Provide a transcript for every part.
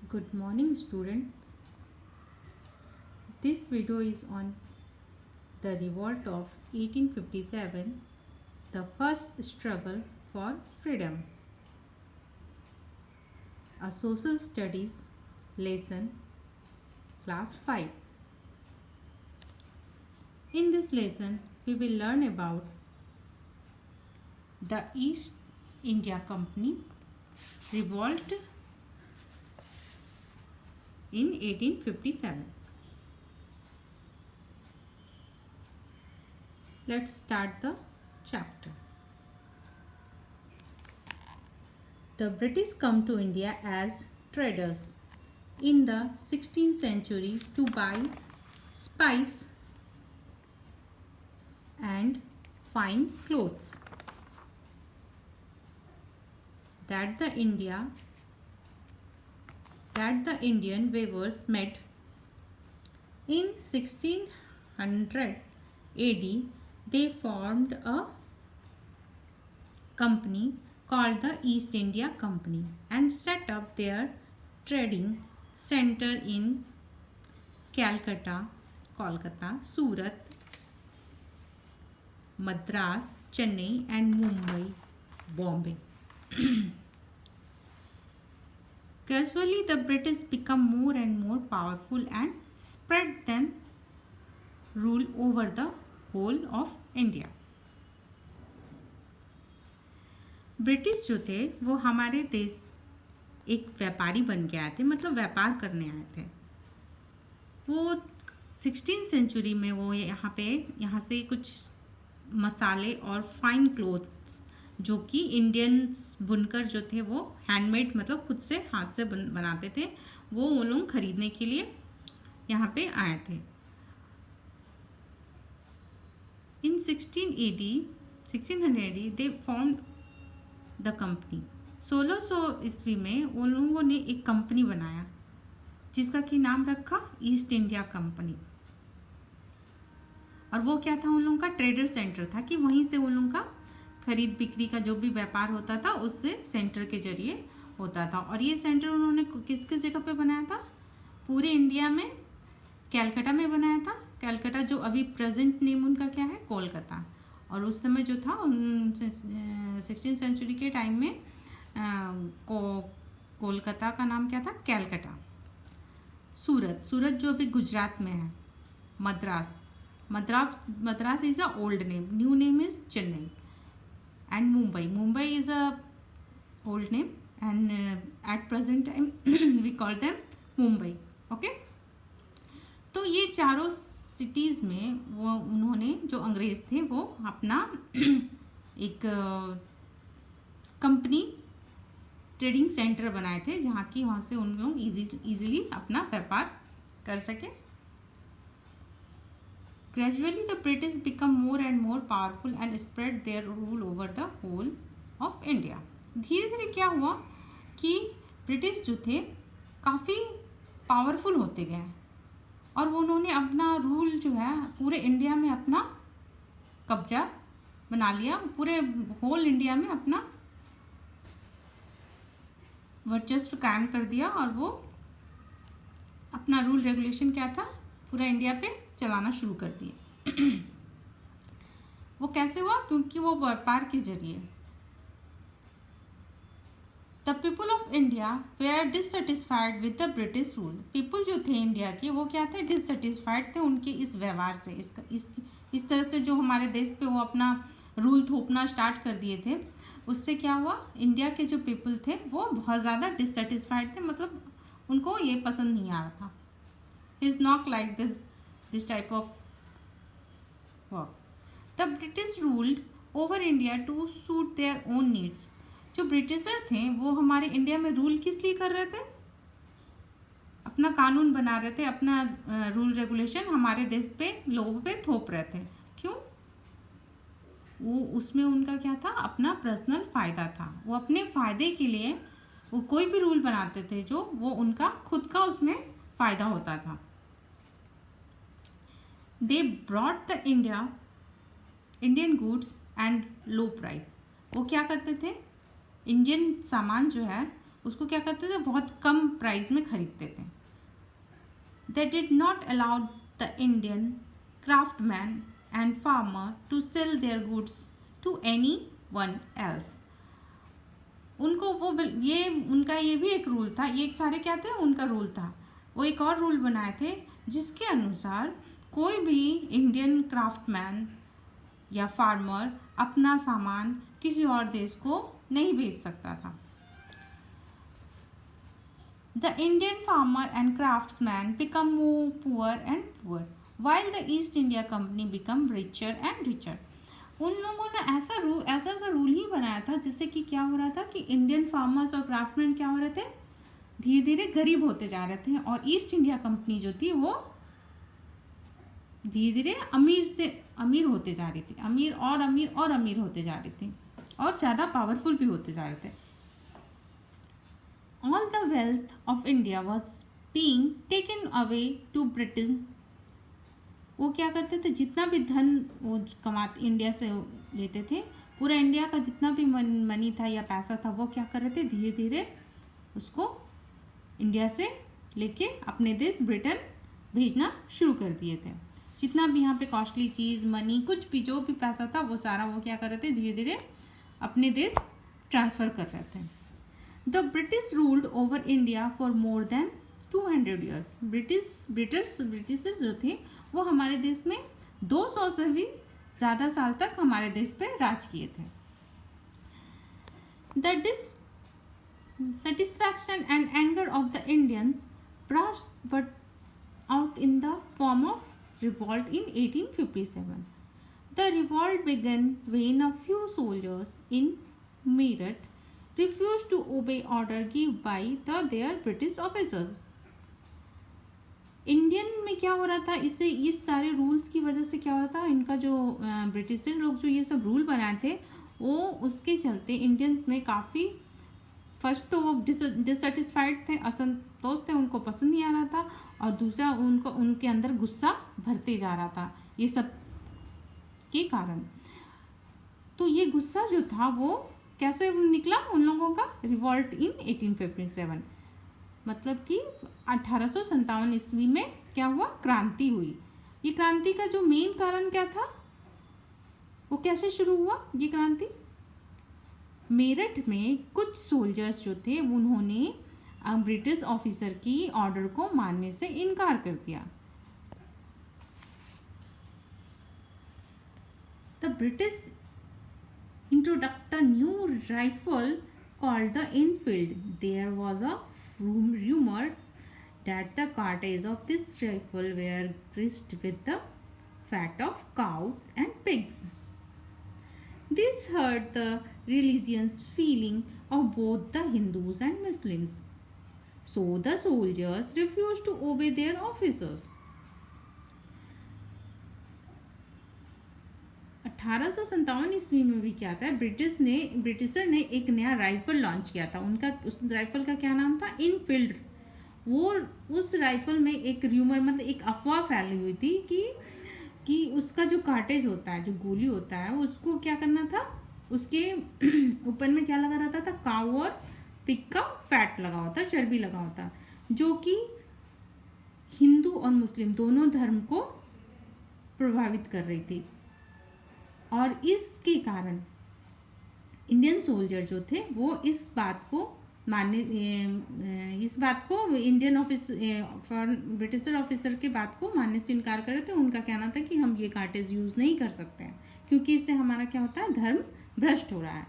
Good morning, students. This video is on the revolt of 1857, the first struggle for freedom. A social studies lesson, class 5. In this lesson, we will learn about the East India Company revolt in 1857. Let's start the chapter. The British come to India as traders in the 16th century to buy spice and fine clothes that the Indian weavers made. In 1600 AD, they formed a company called the East India Company and set up their trading center in Kolkata, Surat, Madras, Chennai and Mumbai, Bombay. Gradually, the British become more and more powerful and spread their rule over the whole of India. British जो थे वो हमारे देश एक व्यापारी बन के आए थे, मतलब व्यापार करने आए थे। वो 16th सेंचुरी में वो यहाँ से कुछ मसाले और फाइन क्लोथ्स जो कि इंडियंस बुनकर जो थे वो हैंडमेड, मतलब खुद से हाथ से बनाते थे, वो लोग खरीदने के लिए यहाँ पे आए थे। इन 1600 AD they formed the company. 1600 ईस्वी में उन लोगों ने एक कंपनी बनाया जिसका कि नाम रखा ईस्ट इंडिया कंपनी। और वो क्या था, उन लोगों का ट्रेडर सेंटर था कि वहीं से उन लोगों का खरीद बिक्री का जो भी व्यापार होता था उससे सेंटर के जरिए होता था। और ये सेंटर उन्होंने किस किस जगह पे बनाया था? पूरे इंडिया में कलकत्ता में बनाया था। कलकत्ता जो अभी प्रेजेंट नेम उनका क्या है, कोलकाता। और उस समय जो था 16th सेंचुरी के टाइम में कोलकाता का नाम क्या था, कलकत्ता। सूरत जो अभी गुजरात में है। Madras is a old name, new name is Chennai. And Mumbai is a old name and at present time we call them Mumbai. Okay, तो ये चारों सिटीज़ में वो उन्होंने, जो अंग्रेज़ थे, वो अपना एक कंपनी ट्रेडिंग सेंटर बनाए थे जहाँ की वहाँ से उन लोग इजीली अपना व्यापार कर सके। Gradually the British become more and more powerful and spread their rule over the whole of India. धीरे धीरे क्या हुआ कि ब्रिटिश जो थे काफ़ी पावरफुल होते गए और वो उन्होंने अपना रूल जो है पूरे इंडिया में अपना कब्जा बना लिया। पूरे होल इंडिया में अपना वर्चस्व कायम कर दिया और वो अपना रूल रेगुलेशन क्या था, पूरा इंडिया पे चलाना शुरू कर दिए। वो कैसे हुआ? क्योंकि वो व्यापार के जरिए। The people of India were dissatisfied with the British rule. People जो थे इंडिया के वो क्या थे, डिससेटिस्फाइड थे उनके इस व्यवहार से। इस तरह से जो हमारे देश पे वो अपना रूल थोपना स्टार्ट कर दिए थे, उससे क्या हुआ, इंडिया के जो पीपल थे वो बहुत ज़्यादा डिससेटिस्फाइड थे, मतलब उनको ये पसंद नहीं आ रहा था। Is not like this type of work. The British ruled over India to suit their own needs. जो ब्रिटिशर थे वो हमारे इंडिया में रूल किस लिए कर रहे थे? अपना कानून बना रहे थे, अपना रूल रेगुलेशन हमारे देश पे लोगों पे थोप रहे थे। क्यों? वो उसमें उनका क्या था, अपना पर्सनल फ़ायदा था। वो अपने फ़ायदे के लिए वो कोई भी रूल बनाते थे जो वो उनका खुद का उसमें फ़ायदा होता था। They brought the Indian goods and low price. वो क्या करते थे, इंडियन सामान जो है उसको क्या करते थे, बहुत कम प्राइस में खरीदते थे। They did not allow the Indian craftsman and farmer to sell their goods to anyone else. उनको वो ये उनका ये भी एक रूल था, ये सारे क्या थे, उनका रूल था। वो एक और रूल बनाए थे जिसके अनुसार कोई भी इंडियन क्राफ्टमैन या फार्मर अपना सामान किसी और देश को नहीं बेच सकता था। The Indian farmer and craftsman become more poor and poor while the East India Company become richer and richer। उन लोगों ने ऐसा रूल ही बनाया था जिससे कि क्या हो रहा था कि इंडियन फार्मर्स और क्राफ्टमैन क्या हो रहे थे, धीरे धीरे गरीब होते जा रहे थे, और ईस्ट इंडिया कंपनी जो थी वो धीरे धीरे अमीर से अमीर होते जा रही थी, अमीर और अमीर और अमीर होते जा रही थी, और ज़्यादा पावरफुल भी होते जा रहे थे। All the wealth of India was being taken away to Britain. वो क्या करते थे, जितना भी धन वो कमाते इंडिया से लेते थे, पूरा इंडिया का जितना भी मनी था या पैसा था, वो क्या कर रहे थे, धीरे धीरे उसको इंडिया से लेके अपने देश ब्रिटेन भेजना शुरू कर दिए थे। जितना भी यहाँ पे कॉस्टली चीज़, मनी, कुछ भी जो भी पैसा था, वो सारा वो क्या कर रहे थे, धीरे धीरे अपने देश ट्रांसफ़र कर रहे थे। The British ruled over India for more than 200 years. Britishers जो थे वो हमारे देश में 200 से भी ज़्यादा साल तक हमारे देश पे राज किए थे। The dissatisfaction and anger of the Indians burst out in the form of revolt in 1857. The revolt began when a few soldiers in Meerut refused to obey order given by their British officers. Indian में क्या हो रहा था, इससे इस सारे rules की वजह से क्या हो रहा था, इनका जो ब्रिटिश लोग जो ये सब रूल बनाए थे, वो उसके चलते इंडियन में काफ़ी फर्स्ट तो वो डिससेटिस्फाइड थे, असंतोष थे, उनको पसंद नहीं आ रहा था, और दूसरा उनके अंदर गुस्सा भरते जा रहा था ये सब के कारण। तो ये गुस्सा जो था वो कैसे निकला उन लोगों का, रिवॉल्ट इन 1857, मतलब कि 1857 ईस्वी में क्या हुआ, क्रांति हुई। ये क्रांति का जो मेन कारण क्या था, वो कैसे शुरू हुआ ये क्रांति, मेरठ में कुछ सोल्जर्स जो थे उन्होंने ब्रिटिश ऑफिसर की ऑर्डर को मानने से इनकार कर दिया। The British introduced a new rifle called the Enfield. There was a rumor that the cartridges of this rifle were greased with the fat of cows and pigs. This hurt the religious feeling of both the Hindus and Muslims. So the soldiers refused to obey their officers. 1857 ईस्वी में भी क्या था, britisher ने एक नया rifle launch किया था। उनका उस राइफल का क्या नाम था, इनफील्ड। वो उस राइफल में एक र्यूमर, मतलब एक अफवाह फैली हुई थी कि उसका जो कार्टेज होता है, जो गोली होता है, उसको क्या करना था, उसके ऊपर में क्या लगा रहता था, काऊ और पिग का फैट लगा होता, चर्बी लगा होता, जो कि हिंदू और मुस्लिम दोनों धर्म को प्रभावित कर रही थी। और इसके कारण इंडियन सोल्जर जो थे वो इस बात को इंडियन ब्रिटिशर ऑफिसर के बात को मानने से इनकार कर रहे थे। उनका कहना था कि हम ये कार्टेज यूज़ नहीं कर सकते हैं क्योंकि इससे हमारा क्या होता है, धर्म भ्रष्ट हो रहा है।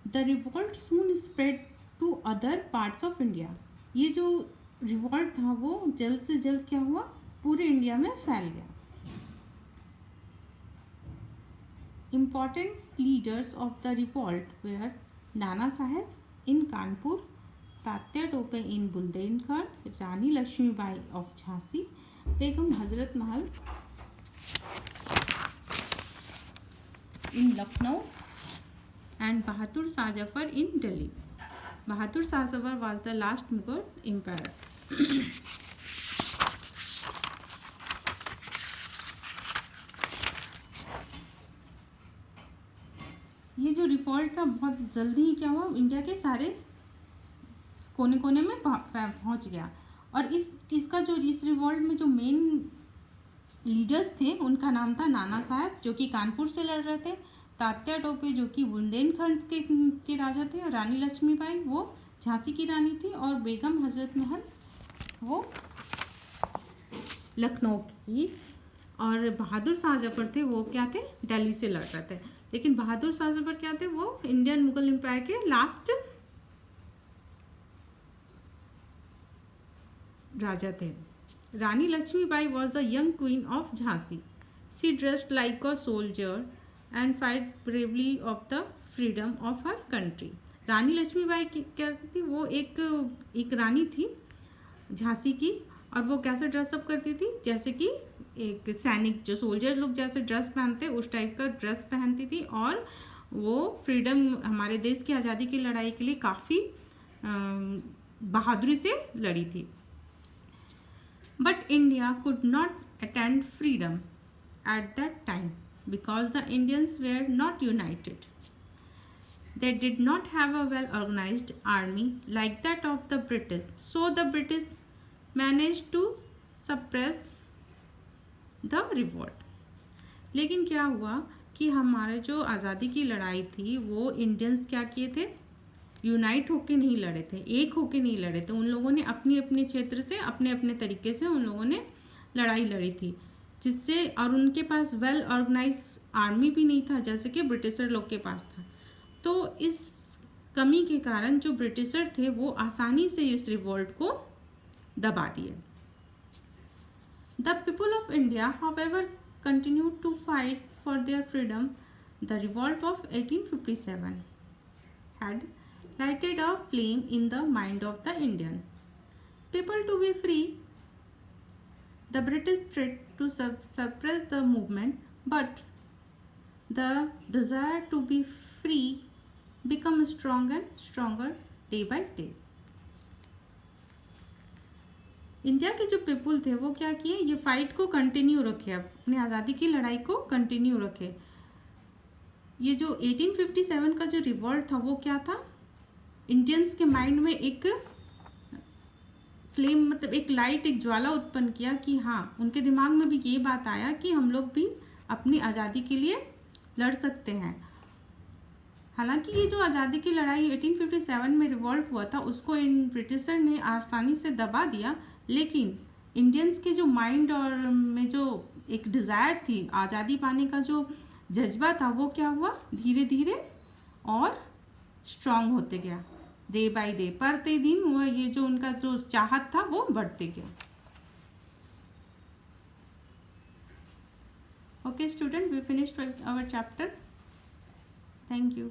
The revolt soon spread to other parts of India. ये जो रिवॉल्ट था वो जल्द से जल्द क्या हुआ, पूरे इंडिया में फैल गया। Important leaders of the revolt were Nana Sahib in Kanpur, Tatya Tope in Bundelkhand, Rani Lakshmibai of Jhansi, Begum Hazrat Mahal in Lucknow, and Bahadur Shah Zafar in Delhi. Bahadur Shah Zafar was the last Mughal emperor. ये जो revolt था बहुत जल्दी ही क्या हुआ, India के सारे कोने कोने में पहुंच गया। और इसका जो इस रिवॉल्ट में जो मेन लीडर्स थे उनका नाम था नाना साहब जो कि कानपुर से लड़ रहे थे, तात्या टोपे जो कि बुंदेलखंड के राजा थे, और रानी लक्ष्मीबाई वो झांसी की रानी थी, और बेगम हजरत महल वो लखनऊ की, और बहादुर शाह जफर थे वो क्या थे, दिल्ली से लड़ रहे थे। लेकिन बहादुर शाह जफर क्या थे, वो इंडियन मुगल एम्पायर के लास्ट राजा थे। Rani Lakshmibai was the young queen of Jhansi. She dressed like a soldier and fight bravely of the freedom of her country. Rani Lakshmibai कैसी थी, वो एक रानी थी झांसी की, और वो कैसे ड्रेसअप करती थी, जैसे कि एक सैनिक जो सोल्जर लोग जैसे ड्रेस पहनते उस टाइप का ड्रेस पहनती थी, और वो फ्रीडम हमारे देश की आज़ादी की लड़ाई के लिए काफ़ी बहादुरी से लड़ी थी। But India could not attend freedom at that time because the Indians were not united. They did not have a well-organized army like that of the British, so the British managed to suppress the revolt. लेकिन क्या हुआ कि हमारे जो आज़ादी की लड़ाई थी वो इंडियंस क्या किए थे, यूनाइट होके नहीं लड़े थे, एक होके नहीं लड़े थे। उन लोगों ने अपनी अपने क्षेत्र से अपने अपने तरीके से उन लोगों ने लड़ाई लड़ी थी, जिससे और उनके पास वेल ऑर्गेनाइज आर्मी भी नहीं था जैसे कि ब्रिटिशर लोग के पास था। तो इस कमी के कारण जो ब्रिटिशर थे वो आसानी से इस रिवोल्ट को दबा दिए। The people of India however continued to fight for their freedom. The revolt of 1857 had lighted a flame in the mind of the Indian people to be free. The British tried to suppress the movement, but the desire to be free become strong and stronger day by day. India के जो people थे वो क्या किए, ये fight को continue रखे, अपनी आज़ादी की लड़ाई को कंटिन्यू रखे। ये जो 1857 का जो रिवॉल्ट था वो क्या था, इंडियंस के माइंड में एक फ्लेम मतलब एक लाइट, एक ज्वाला उत्पन्न किया कि हाँ, उनके दिमाग में भी ये बात आया कि हम लोग भी अपनी आज़ादी के लिए लड़ सकते हैं। हालांकि ये जो आज़ादी की लड़ाई 1857 में रिवॉल्ट हुआ था उसको इन ब्रिटिशर ने आसानी से दबा दिया, लेकिन इंडियंस के जो माइंड और में जो एक डिज़ायर थी आज़ादी पाने का जो जज्बा था वो क्या हुआ, धीरे धीरे और स्ट्रांग होते गया, डे बाय डे, बढ़ते दिन हुआ, ये जो उनका जो चाहत था वो बढ़ते गया। Okay student, we finished our chapter. Thank you.